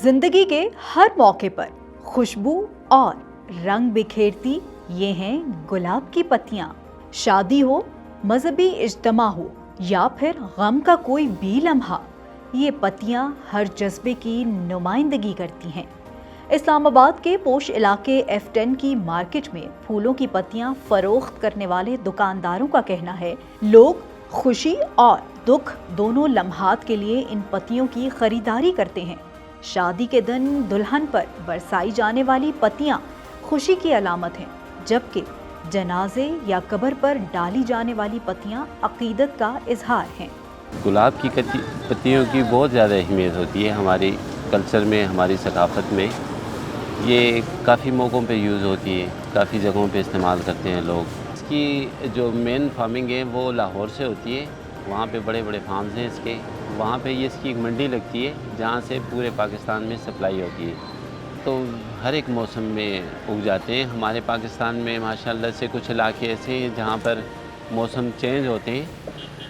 जिंदगी के हर मौके पर खुशबू और रंग बिखेरती ये हैं गुलाब की पत्तियां। शादी हो, मजहबी इज्तिमा हो या फिर गम का कोई भी लम्हा, ये पत्तियां हर जज्बे की नुमाइंदगी करती हैं। इस्लामाबाद के पोश इलाके F10 की मार्केट में फूलों की पत्तियां फरोख्त करने वाले दुकानदारों का कहना है, लोग खुशी और दुख दोनों लम्हात के लिए इन पत्तियों की खरीदारी करते हैं। शादी के दिन दुल्हन पर बरसाई जाने वाली पत्तियां खुशी की अलामत हैं, जबकि जनाजे या कब्र पर डाली जाने वाली पत्तियां अकीदत का इजहार हैं। गुलाब की पत्तियों की बहुत ज़्यादा अहमियत होती है हमारी कल्चर में, हमारी सकाफ़त में। ये काफ़ी मौक़ों पे यूज़ होती है, काफ़ी जगहों पे इस्तेमाल करते हैं लोग। इसकी जो मेन फार्मिंग है वो लाहौर से होती है, वहाँ पे बड़े बड़े फार्म्स हैं इसके। वहाँ पे ये इसकी एक मंडी लगती है जहाँ से पूरे पाकिस्तान में सप्लाई होती है, तो हर एक मौसम में उग जाते हैं। हमारे पाकिस्तान में माशाल्लाह से कुछ इलाके ऐसे हैं जहाँ पर मौसम चेंज होते हैं,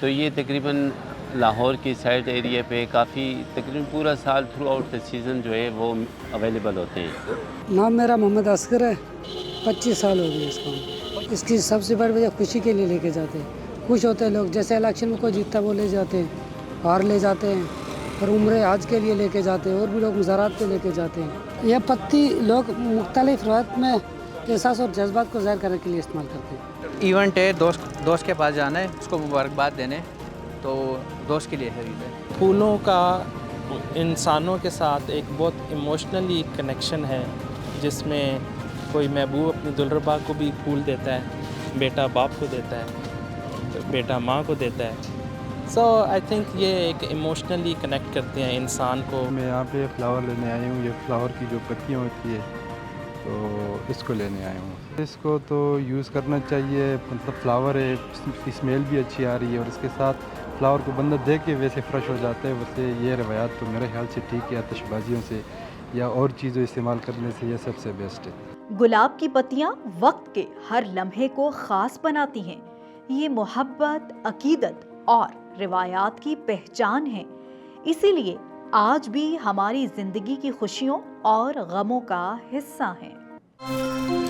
तो ये तकरीबन लाहौर की साइड एरिया पे काफ़ी तकरीबन पूरा साल थ्रू आउट द सीज़न जो है वो अवेलेबल होते हैं। नाम मेरा मोहम्मद असगर है, 25 साल हो गए इसको। इसकी सबसे बड़ी वजह खुशी के लिए लेके जाते हैं, खुश होते हैं लोग। जैसे इलेक्शन में कोई जीतता वो ले जाते हैं, हार ले जाते हैं, और उम्र हज के लिए लेके जाते हैं, और भी लोग मुज़ारात पे लेके जाते हैं। यह पत्ती लोग मुख्तलिफ रवायत में एहसास और जज्बात को ज़ाहिर करने के लिए इस्तेमाल करते हैं। इवेंट है, दोस्त के पास जाना है, उसको मुबारकबाद देने, तो दोस्त के लिए खरीद है। फूलों का इंसानों के साथ एक बहुत इमोशनली कनेक्शन है, जिसमें कोई महबूब अपनी दुल्हबा को भी फूल देता है, बेटा बाप को देता है, बेटा माँ को देता है। सो आई थिंक ये एक इमोशनली कनेक्ट करते हैं इंसान को। मैं यहाँ पे फ्लावर लेने आई हूँ। ये फ्लावर की जो पत्तियाँ होती है तो इसको लेने आया हूँ। इसको तो यूज़ करना चाहिए, मतलब फ्लावर है, स्मेल भी अच्छी आ रही है, और इसके साथ फ्लावर को बंदा देख के वैसे फ्रेश हो जाता है। वैसे ये रवायात तो मेरे ख्याल से ठीक है, आतिशबाजियों से या और चीज़ें इस्तेमाल करने से ये सबसे बेस्ट है। गुलाब की पत्तियां वक्त के हर लम्हे को खास बनाती हैं। ये मोहब्बत, अकीदत और रिवायात की पहचान है। इसीलिए आज भी हमारी जिंदगी की खुशियों और गमों का हिस्सा हैं।